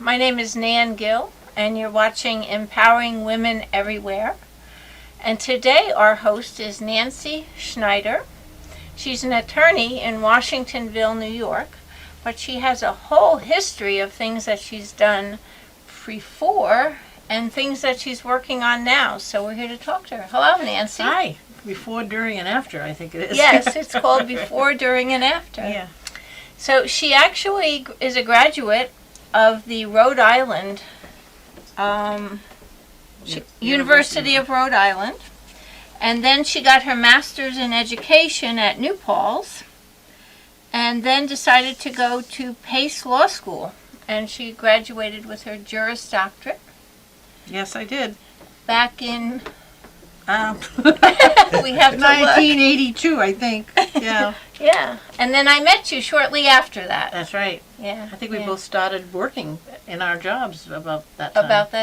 My name is Nan Gill, and you're watching Empowering Women Everywhere. And today our host is Nancy Schneider. She's an attorney in Washingtonville, New York, but she has a whole history of things that she's done before and things that she's working on now. So we're here to talk to her. Hello, Nancy. Hi. Before, during, and after, I think it is. Yes, it's called Before, During, and After. Yeah. So she actually is a graduate of the Rhode Island, University of Rhode Island. And then she got her master's in education at New Paltz, and then decided to go to Pace Law School. And she graduated with her Juris Doctor. Yes, I did. Back in... we have 1982, I think. Yeah. Yeah. And then I met you shortly after that. That's right. Yeah. I think we both started working in our jobs about that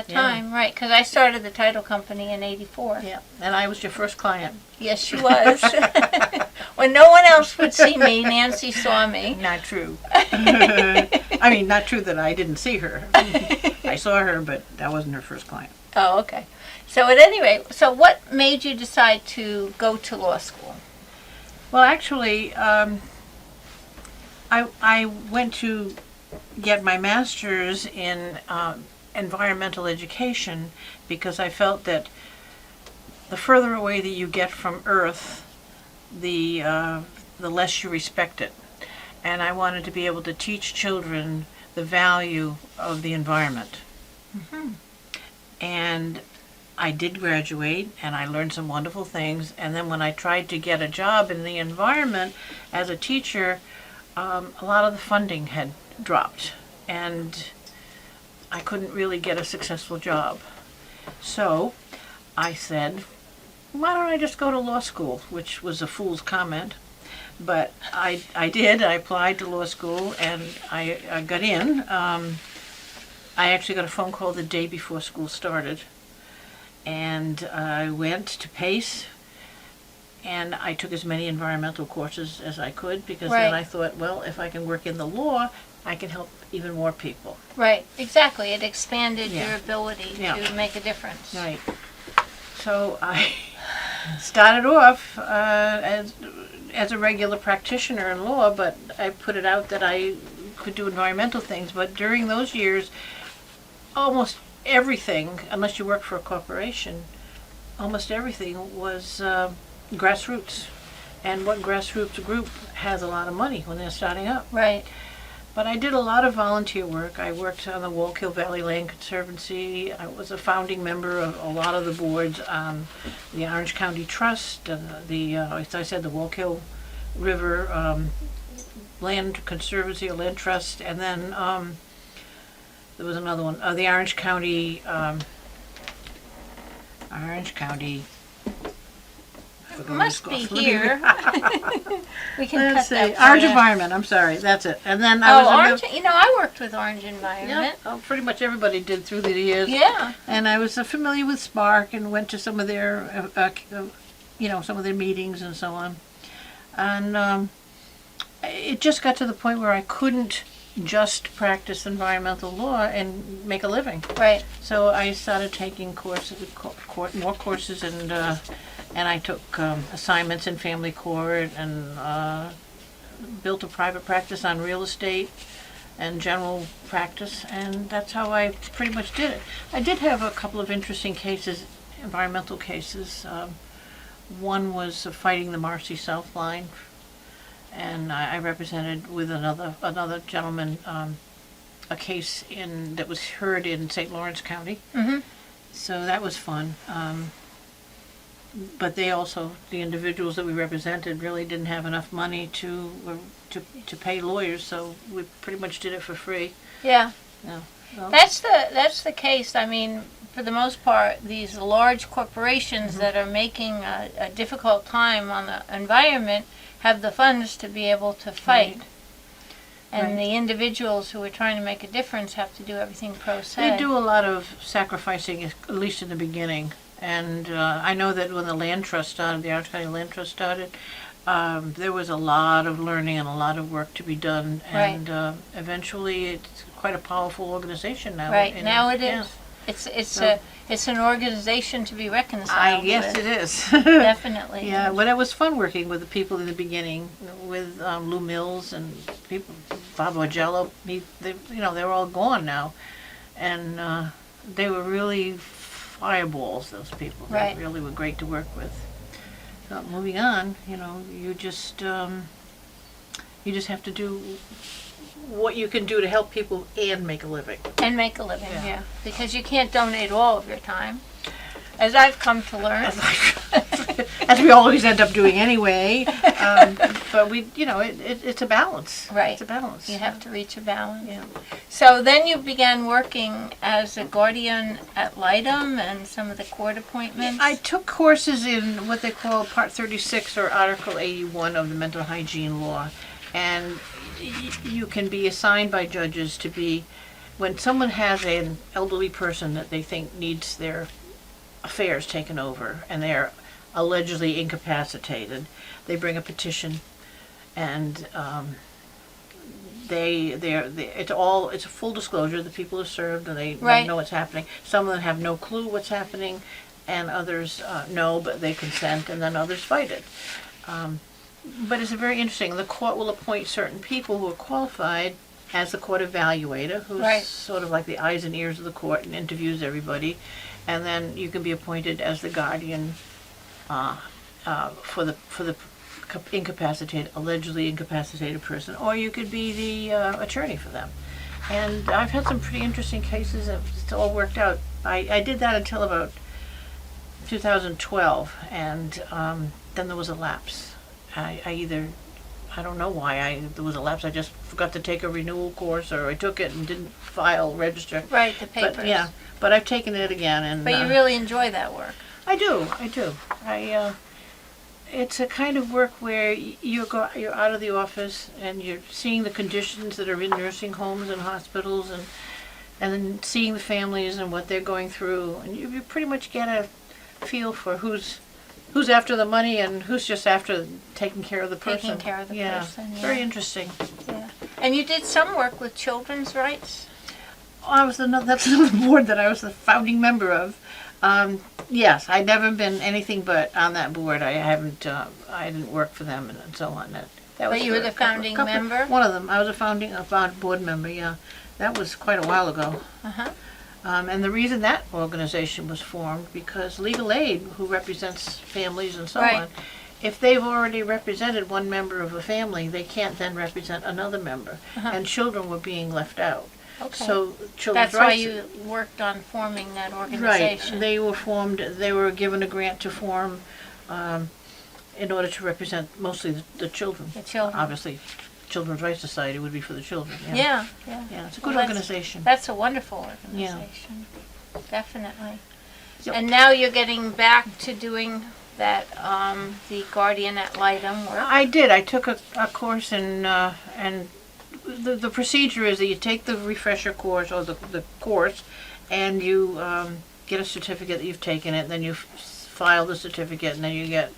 time. Right, because I started the title company in '84. Yeah, and I was your first client. Yes, she was. When no one else would see me, Nancy saw me. Not true. I mean, not true that I didn't see her. I saw her, but that wasn't her first client. Oh, okay. So at any rate, so what made you decide to go to law school? Well, actually, I went to get my master's in environmental education because I felt that the further away that you get from Earth, the less you respect it. And I wanted to be able to teach children the value of the environment. Mm-hmm. And I did graduate, and I learned some wonderful things. And then when I tried to get a job in the environment as a teacher, a lot of the funding had dropped, and I couldn't really get a successful job. So I said, why don't I just go to law school, which was a fool's comment. But I did. I applied to law school, and I got in. I actually got a phone call the day before school started. And I went to Pace, and I took as many environmental courses as I could, because then I thought, well, if I can work in the law, I can help even more people. Right, exactly. It expanded your ability to make a difference. Right. So I started off as a regular practitioner in law, but I put it out that I could do environmental things. But during those years, almost everything, unless you work for a corporation, almost everything was grassroots. And what grassroots group has a lot of money when they're starting up. Right. But I did a lot of volunteer work. I worked on the Wallkill Valley Land Conservancy. I was a founding member of a lot of the boards on the Orange County Trust, as I said, the Wallkill River Land Conservancy or Land Trust, and then there was another one, the Orange County, It must be here. We can Let's cut that see, part Orange out. Environment, I'm sorry, that's it. And then I was Orange, I worked with Orange Environment. pretty much everybody did through the years. Yeah. And I was familiar with Spark and went to some of their, some of their meetings and so on. And it just got to the point where I couldn't just practice environmental law and make a living. Right. So I started taking courses, more courses, and I took assignments in family court, and built a private practice on real estate and general practice, and that's how I pretty much did it. I did have a couple of interesting cases, environmental cases. One was fighting the Marcy South line, and I represented with another gentleman a case that was heard in St. Lawrence County. Mm-hmm. So that was fun. But the individuals that we represented really didn't have enough money to pay lawyers, so we pretty much did it for free. Yeah. Yeah. Well, That's the case. I mean, for the most part, these large corporations that are making a difficult time on the environment have the funds to be able to fight. Right. And Right. the individuals who are trying to make a difference have to do everything pro se. They do a lot of sacrificing, at least in the beginning. And I know that when the Land Trust started, the Orange County Land Trust started, there was a lot of learning and a lot of work to be done, and eventually it's quite a powerful organization now. Right, And, now it yeah. is. It's So- it's an organization to be reconciled Yes, with. it is. Definitely. Yeah, but it was fun working with the people in the beginning, with Lou Mills and people, Bob Ogello. They were all gone now, and they were really fireballs. Those people, Right. They really were great to work with. So moving on, you just have to do what you can do to help people and make a living. And make a living, Yeah. yeah. Because you can't donate all of your time, as I've come to learn. As we always end up doing anyway. But it's a balance. Right. It's a balance. You have to reach a balance. Yeah. So then you began working as a guardian at Lytton and some of the court appointments. I took courses in what they call Part 36 or Article 81 of the Mental Hygiene Law. And you can be assigned by judges to be, when someone has an elderly person that they think needs their affairs taken over and they're allegedly incapacitated, they bring a petition, and it's a full disclosure. The people are served and they Right. know what's happening. Some of them have no clue what's happening, and others know, but they consent, and then others fight it. But it's very interesting. The court will appoint certain people who are qualified as the court evaluator, who's Right. sort of like the eyes and ears of the court and interviews everybody. And then you can be appointed as the guardian for the allegedly incapacitated person, or you could be the attorney for them. And I've had some pretty interesting cases. It's all worked out. I did that until about 2012, and then there was a lapse. I don't know why there was a lapse. I just forgot to take a renewal course, or I took it and didn't register. Right, the papers. But yeah, but I've taken it again, and But you really enjoy that work. I do. It's a kind of work where you're out of the office and you're seeing the conditions that are in nursing homes and hospitals, and then seeing the families and what they're going through, and you pretty much get a feel for who's after the money and who's just after taking care of the person. Taking care of the person, yeah. Very interesting. Yeah. And you did some work with children's rights? That's another board that I was the founding member of. Yes, I'd never been anything but on that board. I didn't work for them and so on. But you were the founding member? One of them. I was a board member, yeah. That was quite a while ago. Uh-huh. And the reason that organization was formed, because legal aid, who represents families and so Right. on, if they've already represented one member of a family, they can't then represent another member. Uh-huh. And children were being left out. Okay. So children's That's why rights. you worked on forming that Right. organization. They were given a grant to form in order to represent mostly the children. The children. Obviously, Children's Rights Society would be for the children. Yeah. Yeah, it's a good Well, organization. That's a wonderful organization. Definitely. Yep. And now you're getting back to doing that, the guardian at Lytton work. I did. I took a course and the procedure is that you take the refresher course or the course, and you get a certificate that you've taken it, and then you file the certificate, and then you get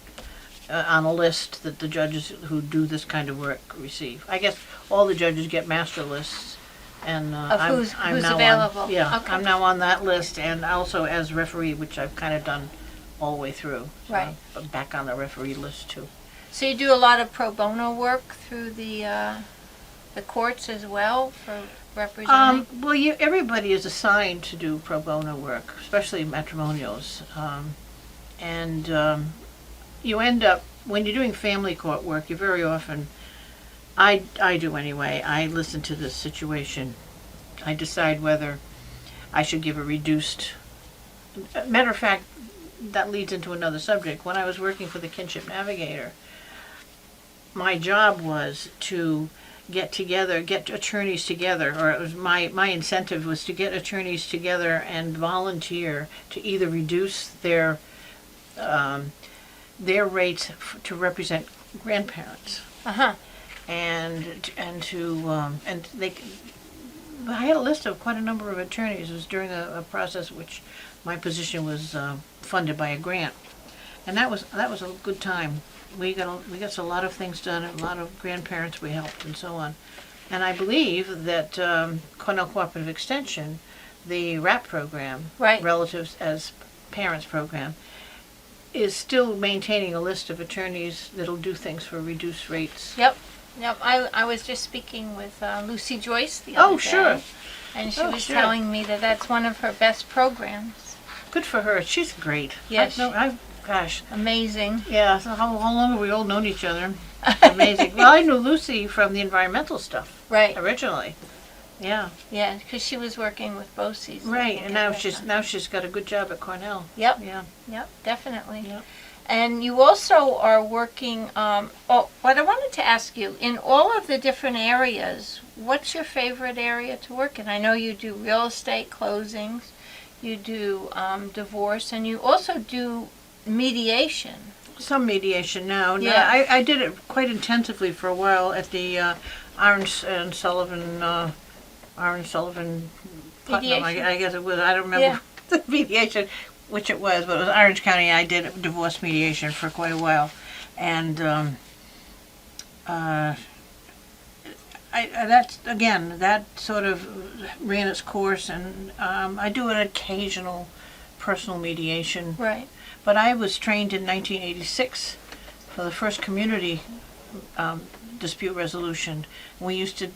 on a list that the judges who do this kind of work receive. I guess all the judges get master lists, and Of who's now available. Yeah, Okay. I'm now on that list, and also as referee, which I've kind of done all the way through. So Right. I'm back on the referee list too. So you do a lot of pro bono work through the courts as well for representing? Well, everybody is assigned to do pro bono work, especially matrimonials, and you end up, when you're doing family court work, you very often, I do anyway, I listen to the situation. I decide whether I should give a reduced, matter of fact, that leads into another subject. When I was working for the Kinship Navigator, my job was to get attorneys together, or it was my incentive was to get attorneys together and volunteer to either reduce their rates to represent grandparents, Uh-huh. I had a list of quite a number of attorneys. It was during a process which my position was funded by a grant, and that was a good time. we got a lot of things done, and a lot of grandparents we helped, and so on. And I believe that Cornell Cooperative Extension, the RAP program, Right. Relatives as Parents program, is still maintaining a list of attorneys that'll do things for reduced rates. Yep. I was just speaking with Lucy Joyce the other Oh, day. sure. And she Oh, was sure. telling me that that's one of her best programs. Good for her. She's great. Yes. Gosh. Amazing. Yeah, so how long have we all known each other? Amazing. Well, I knew Lucy from the environmental stuff Right. originally. Yeah. Yeah, because she was working with BOCES. Right, and now she's got a good job at Cornell. Yep. Yeah. Yep, definitely. Yep. And you also are working, what I wanted to ask you, in all of the different areas, what's your favorite area to work in? I know you do real estate closings, you do divorce, and you also do mediation. Some mediation now. No, Yeah. I did it quite intensively for a while at the Aaron Sullivan Putnam, Mediation? I guess it was. I don't remember the mediation, which it was, but it was Orange County. I did divorce mediation for quite a while, and that sort of ran its course, and I do an occasional personal mediation. Right. But I was trained in 1986 for the first community dispute resolution. We used to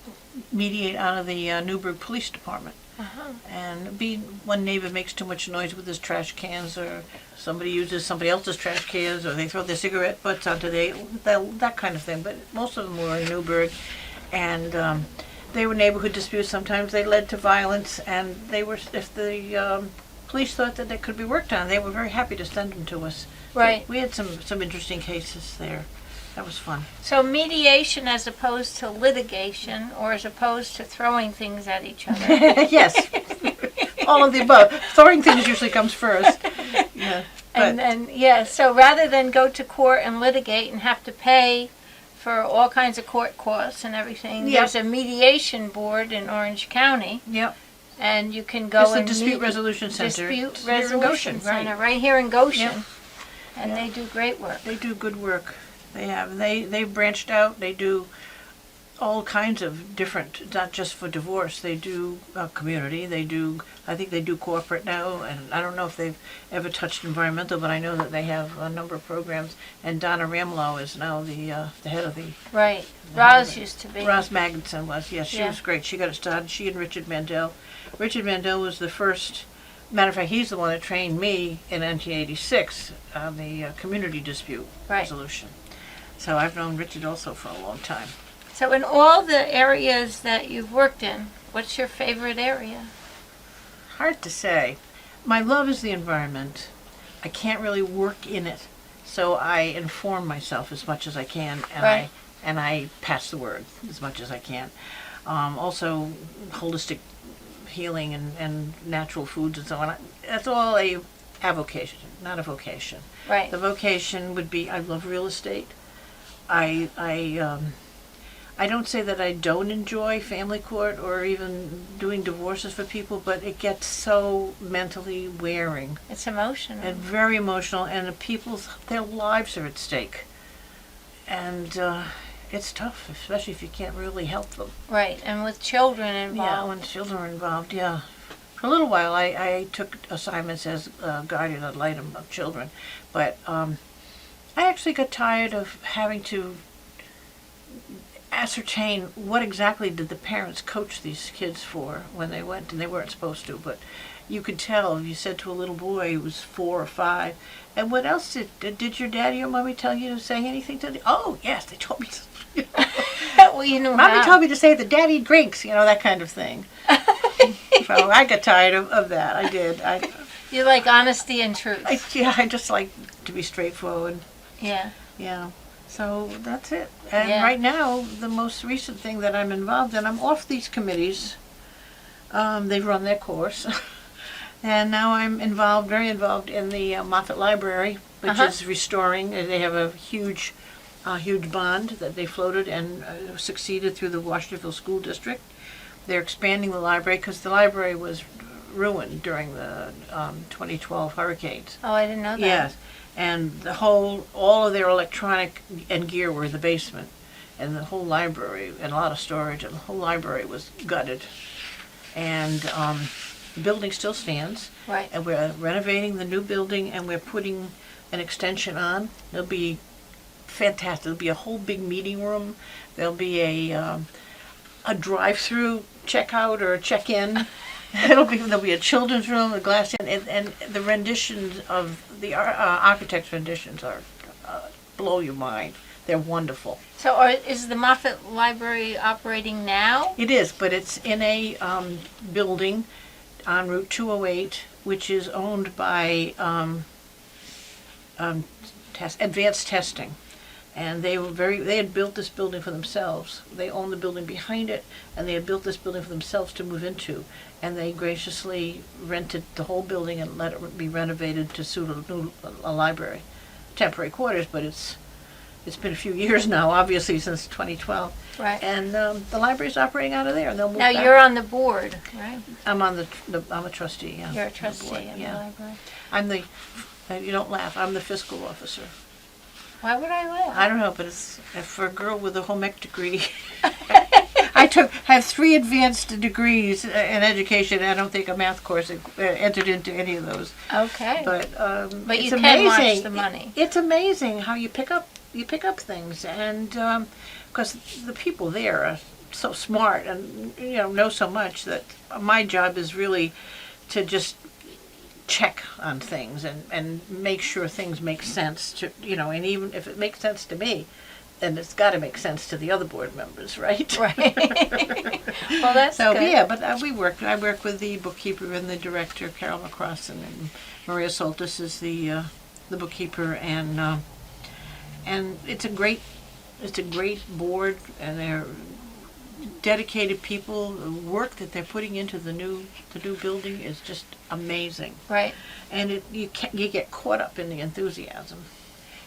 mediate out of the Newburgh Police Department. Uh-huh. And one neighbor makes too much noise with his trash cans, or somebody uses somebody else's trash cans, or they throw their cigarette butts onto that kind of thing. But most of them were in Newburgh, and they were neighborhood disputes. Sometimes they led to violence, and if the police thought that they could be worked on, they were very happy to send them to us. Right. So we had some interesting cases there. That was fun. So mediation as opposed to litigation, or as opposed to throwing things at each other. Yes. All of the above. Throwing things usually comes first. Yeah. And then, so rather than go to court and litigate and have to pay for all kinds of court costs and everything, Yep. there's a mediation board in Orange County, Yep. and you can go It's the and Dispute meet- Resolution Center. Dispute It's here in Resolution Goshen, Center, right. right here in Goshen. Yep. And Yep. they do great work. They do good work. They have. They branched out. They do all kinds of different, not just for divorce. They do community. I think they do corporate now, and I don't know if they've ever touched environmental, but I know that they have a number of programs. And Donna Ramlow is now the head of the. Right. Roz used to be. Roz Magnuson was. Yes, she Yeah. was great. She got it started. She and Richard Mandel. Richard Mandel was the first. Matter of fact, he's the one that trained me in 1986 on the community dispute Right. resolution. So I've known Richard also for a long time. So in all the areas that you've worked in, what's your favorite area? Hard to say. My love is the environment. I can't really work in it, so I inform myself as much as I can, and Right. I pass the word as much as I can. Also, holistic healing and natural foods and so on. That's all a avocation, not a vocation. Right. The vocation would be I love real estate. I don't say that I don't enjoy family court or even doing divorces for people, but it gets so mentally wearing It's emotional. and very emotional, and their lives are at stake, and it's tough, especially if you can't really help them. Right. And with children Yeah, involved. when children are involved. Yeah, for a little while I took assignments as guardian ad litem of children, but I actually got tired of having to ascertain what exactly did the parents coach these kids for when they went, and they weren't supposed to, but you could tell if you said to a little boy who was 4 or 5, and what else did your daddy or mommy tell you to say anything to the, oh yes, they told me to, Well, you know mommy how. told me to say that daddy drinks, that kind of thing. So I got tired of that. I did. You like honesty and truth. I just like to be straightforward. Yeah. Yeah. So that's it. And Yeah. right now, the most recent thing that I'm involved in, I'm off these committees. They've run their course. And now I'm very involved in the Moffett Library, which Uh-huh. is restoring. They have a huge bond that they floated and succeeded through the Washingtonville School District. They're expanding the library because the library was ruined during the 2012 hurricanes. Oh, I didn't know that. Yes, and all of their electronic and gear were in the basement, and the whole library, and a lot of storage, and the whole library was gutted. And the building still stands. Right. And we're renovating the new building, and we're putting an extension on. It'll be fantastic. There'll be a whole big meeting room. There'll be a drive-through checkout or a check-in. There'll be a children's room, a glass in, and the renditions of the architect's renditions are blow your mind. They're wonderful. So is the Moffett Library operating now? It is, but it's in a building on Route 208, which is owned by Advanced Testing. And they had built this building for themselves. They own the building behind it, and they had built this building for themselves to move into. And they graciously rented the whole building and let it be renovated to suit a library. Temporary quarters, but it's been a few years now, obviously, since 2012. Right. And the library's operating out of there, and they'll move Now back. you're on the board, right? I'm a trustee, yeah. You're a trustee board, in yeah. the library. I'm the, you don't laugh, I'm the fiscal officer. Why would I laugh? I don't know, but it's for a girl with a home ec degree. I have 3 advanced degrees in education. I don't think a math course entered into any of those. Okay. But But it's you can amazing. watch the money. It's amazing how you pick up things, and because the people there are so smart and know so much that my job is really to just check on things and make sure things make sense to and even if it makes sense to me, then it's got to make sense to the other board members, right? Right. Well, that's so good. yeah, but I work with the bookkeeper and the director, Carol McCrossin, and Maria Soltis is the bookkeeper, and it's a great board, and they're dedicated people. The work that they're putting into the new building is just amazing. Right. And you get caught up in the enthusiasm.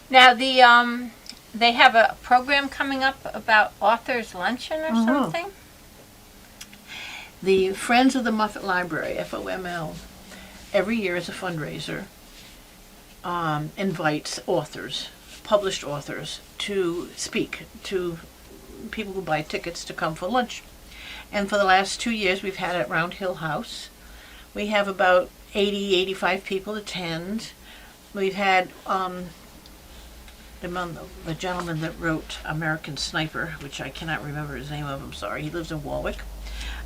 Now they have a program coming up about authors luncheon or something. The Friends of the Moffett Library, FOML, every year as a fundraiser, invites published authors, to speak to people who buy tickets to come for lunch. And for the last 2 years, we've had it at Round Hill House. We have about 85 people attend. We've had the gentleman that wrote American Sniper, which I cannot remember his name of, I'm sorry. He lives in Warwick.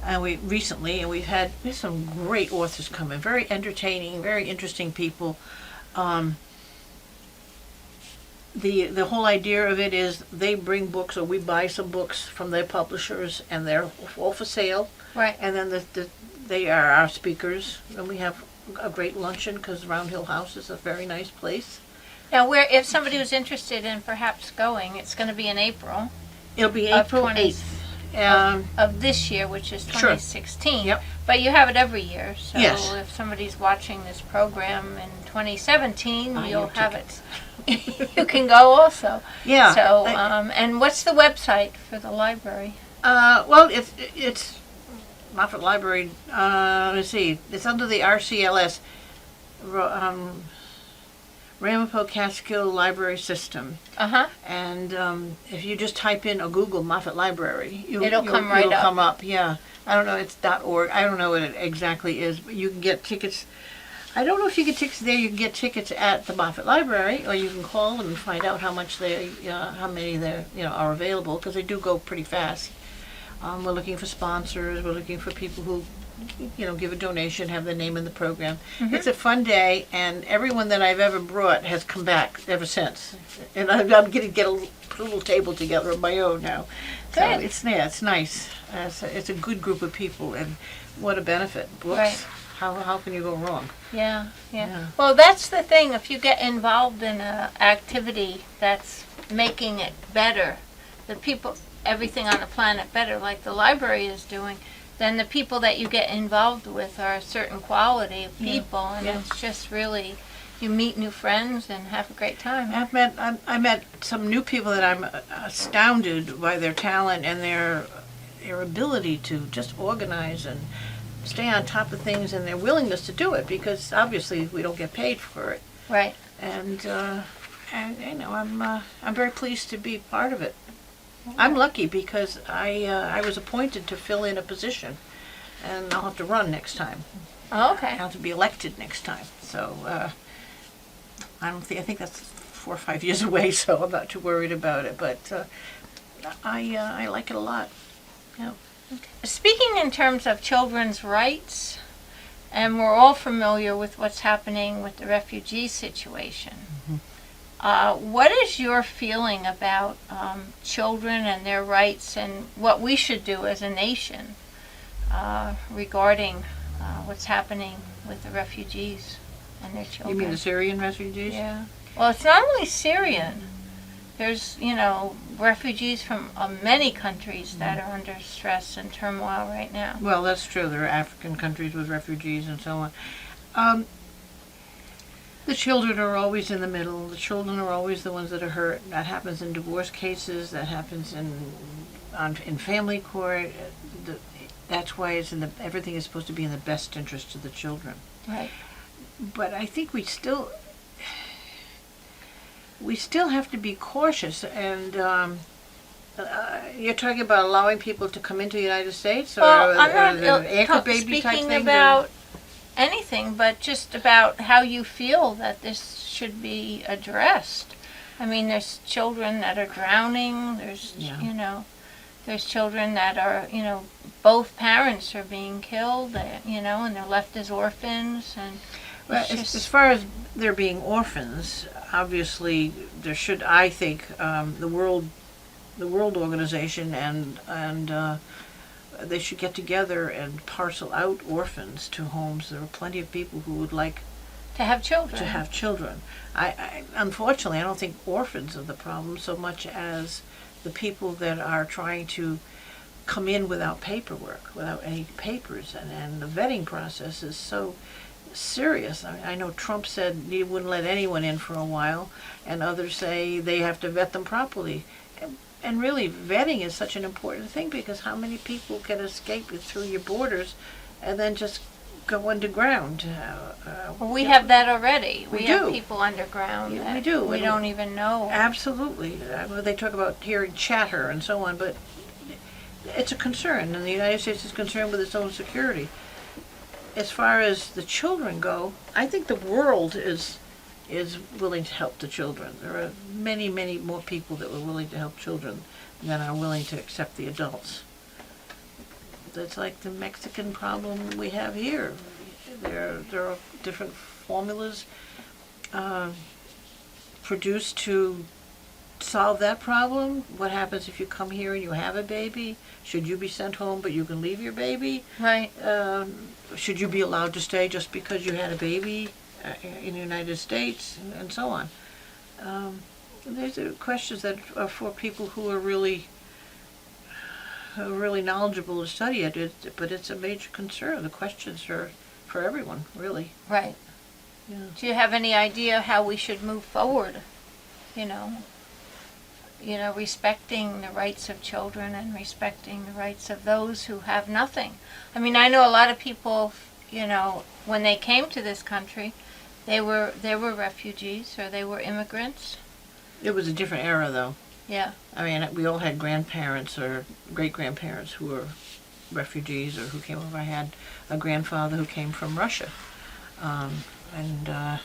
And we've had some great authors come in, very entertaining, very interesting people. The whole idea of it is they bring books, or we buy some books from their publishers, and they're all for sale. Right. And then they are our speakers, and we have a great luncheon because Round Hill House is a very nice place. Now, if somebody was interested in perhaps going, it's going to be in April. It'll be Of April 20 8th. Of this year, which is Sure. 2016. Yep. But you have it every year, so Yes. if somebody's watching this program in 2017, Buy you'll your have it. You can go also. Yeah. So, and what's the website for the library? Well, it's Moffett Library. Let's see. It's under the RCLS, Ramapo Catskill Library System. Uh-huh. And if you just type in or Google Moffett Library, It'll come right it'll up. come up. Yeah. I don't know. It's .org. I don't know what it exactly is, but you can get tickets. I don't know if you get tickets there. You can get tickets at the Moffett Library, or you can call and find out how many there are available, because they do go pretty fast. We're looking for sponsors. We're looking for people who, give a donation, have their name in the program. Mm-hmm. It's a fun day, and everyone that I've ever brought has come back ever since. And I'm going to get a little table together of my own now. Good. So it's nice. It's a good group of people, and what a benefit. Books. Right. How can you go wrong? Yeah. Yeah. Well, that's the thing. If you get involved in an activity that's making it better, everything on the planet better, like the library is doing, then the people that you get involved with are a certain quality of people, and it's just really, you meet new friends and have a great time. I met some new people that I'm astounded by their talent and their ability to just organize and stay on top of things and their willingness to do it, because obviously we don't get paid for it. Right. And you know, I'm very pleased to be part of it. I'm lucky because I was appointed to fill in a position, and I'll have to run next time. Oh, okay. I'll have to be elected next time. So I think that's 4 or 5 years away, so I'm not too worried about it. But I like it a lot. Yeah. Speaking in terms of children's rights, and we're all familiar with what's happening with the refugee situation. What is your feeling about children and their rights, and what we should do as a nation regarding what's happening with the refugees and their children? You mean the Syrian refugees? Yeah. Well, it's not only Syrian. There's, refugees from many countries that are under stress and turmoil right now. Well, that's true. There are African countries with refugees and so on. The children are always in the middle. The children are always the ones that are hurt. That happens in divorce cases. That happens in family court. That's why everything is supposed to be in the best interest of the children. Right. But I think we still have to be cautious. And you're talking about allowing people to come into the United States, or I'm not anchor baby type speaking thing? about anything, but just about how you feel that this should be addressed. I mean, there's children that are drowning. There's there's children that are both parents are being killed. And they're left as orphans. And well, as far as there being orphans, obviously there should, I think, the World Organization and they should get together and parcel out orphans to homes. There are plenty of people who would like to have children. I unfortunately, I don't think orphans are the problem so much as the people that are trying to come in without paperwork, without any papers, and the vetting process is so serious. I know Trump said he wouldn't let anyone in for a while, and others say they have to vet them properly. And really, vetting is such an important thing, because how many people can escape through your borders and then just go underground? Well, we have that already. We have do. People underground. Yeah, we do. We don't even know. Absolutely. They talk about hearing chatter and so on, but it's a concern, and the United States is concerned with its own security. As far as the children go, I think the world is willing to help the children. There are many, many more people that were willing to help children than are willing to accept the adults. That's like the Mexican problem we have here. There are different formulas produced to solve that problem. What happens if you come here and you have a baby? Should you be sent home but you can leave your baby? Right. Should you be allowed to stay just because you had a baby in the United States, and so on? These are questions that are for people who are really knowledgeable to study it, but it's a major concern. The questions are for everyone, really. Right. Yeah. Do you have any idea how we should move forward? Respecting the rights of children and respecting the rights of those who have nothing. I mean, I know a lot of people, when they came to this country, they were refugees or they were immigrants. It was a different era, though. Yeah. I mean, we all had grandparents or great-grandparents who were refugees or who came over. I had a grandfather who came from Russia, and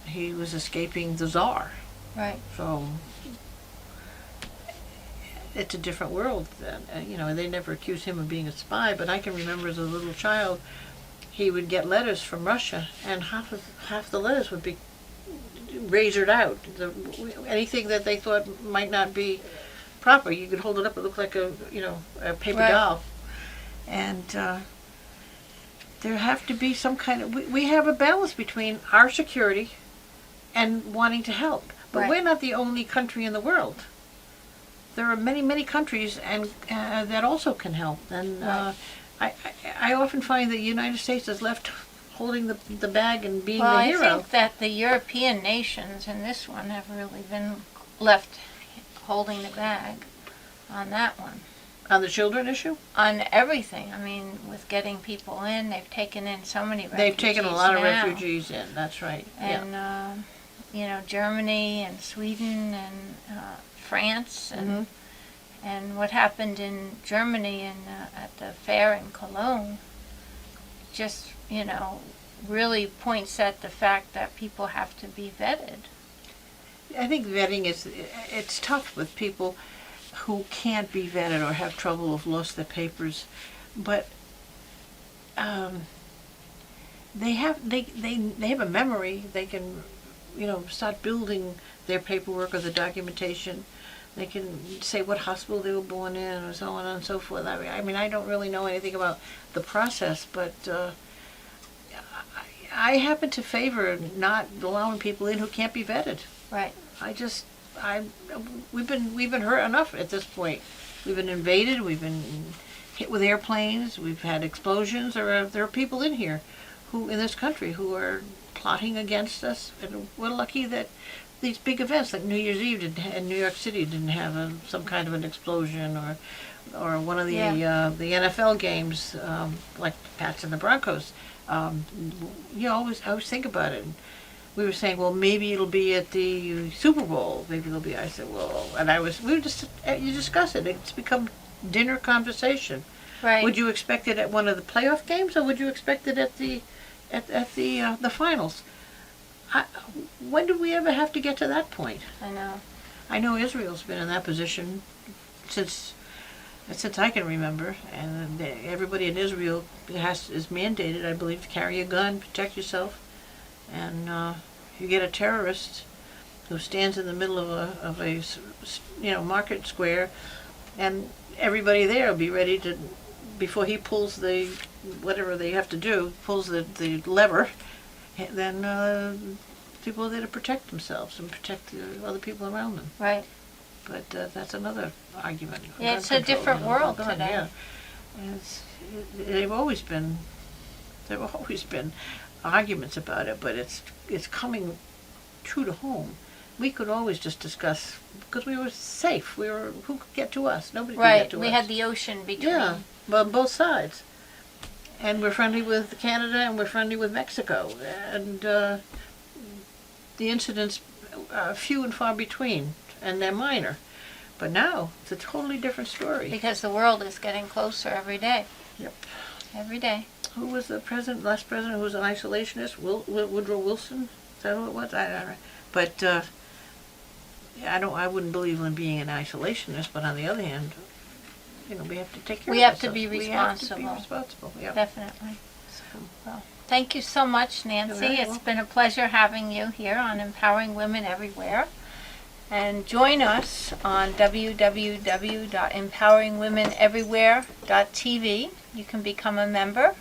he was escaping the Tsar. Right. So it's a different world then. They never accused him of being a spy, but I can remember as a little child, he would get letters from Russia, and half the letters would be razored out. Anything that they thought might not be proper, you could hold it up, it looked like a paper doll. And there have to be some kind of, we have a balance between our security and wanting to help. But Right. We're not the only country in the world. There are many, many countries and that also can help. And Right. I often find that the United States is left holding the bag and being Well, the I hero. think that the European nations in this one have really been left holding the bag on that one. On the children issue? On everything. I mean, with getting people in, they've taken in so many refugees. They've taken a lot of now. refugees in, that's right. And, you know, Germany and Sweden and France and and what happened in Germany and at the fair in Cologne just, you know, really points at the fact that people have to be vetted. I think vetting it's tough with people who can't be vetted or have trouble, have lost their papers, but they have a memory. They can, you know, start building their paperwork or the documentation. They can say what hospital they were born in or so on and so forth. I mean, I don't really know anything about the process, but I happen to favor not allowing people in who can't be vetted. Right. We've been hurt enough at this point. We've been invaded. We've been hit with airplanes. We've had explosions. There are people in here, in this country, who are plotting against us. And we're lucky that these big events like New Year's Eve in New York City didn't have some kind of an explosion, or one of the NFL games like the Pats and the Broncos. You know, I always think about it. We were saying, well, maybe it'll be at the Super Bowl. Maybe it'll be. I said, well, and you discuss it. It's become dinner conversation. Right. Would you expect it at one of the playoff games, or would you expect it at the finals? When did we ever have to get to that point? I know. I know Israel's been in that position since I can remember, and everybody in Israel is mandated, I believe, to carry a gun, protect yourself. And you get a terrorist who stands in the middle of a market square, and everybody there will be ready to, before he pulls whatever they have to do, pulls the lever, then people are there to protect themselves and protect the other people around them. Right. But that's another argument. Yeah, it's a different world today. Yeah. And there have always been arguments about it, but it's coming true to home. We could always just discuss, because we were safe. Who could get to us? Nobody could get to us. Right, we had the ocean between. Yeah, well, both sides. And we're friendly with Canada, and we're friendly with Mexico. And the incidents are few and far between, and they're minor. But now, it's a totally different story. Because the world is getting closer every day. Yep. Every day. Who was the last president who was an isolationist? Woodrow Wilson? Is that who it was? I don't know. But I wouldn't believe in being an isolationist. But on the other hand, you know, we have to take care of ourselves. We have to be responsible. We have to be responsible. Yep. Definitely. Well, thank you so much, Nancy. It's been a pleasure having you here on Empowering Women Everywhere. And join us on www.empoweringwomeneverywhere.tv. You can become a member.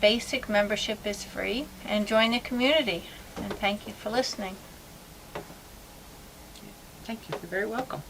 Basic membership is free. And join the community. And thank you for listening. Thank you. You're very welcome.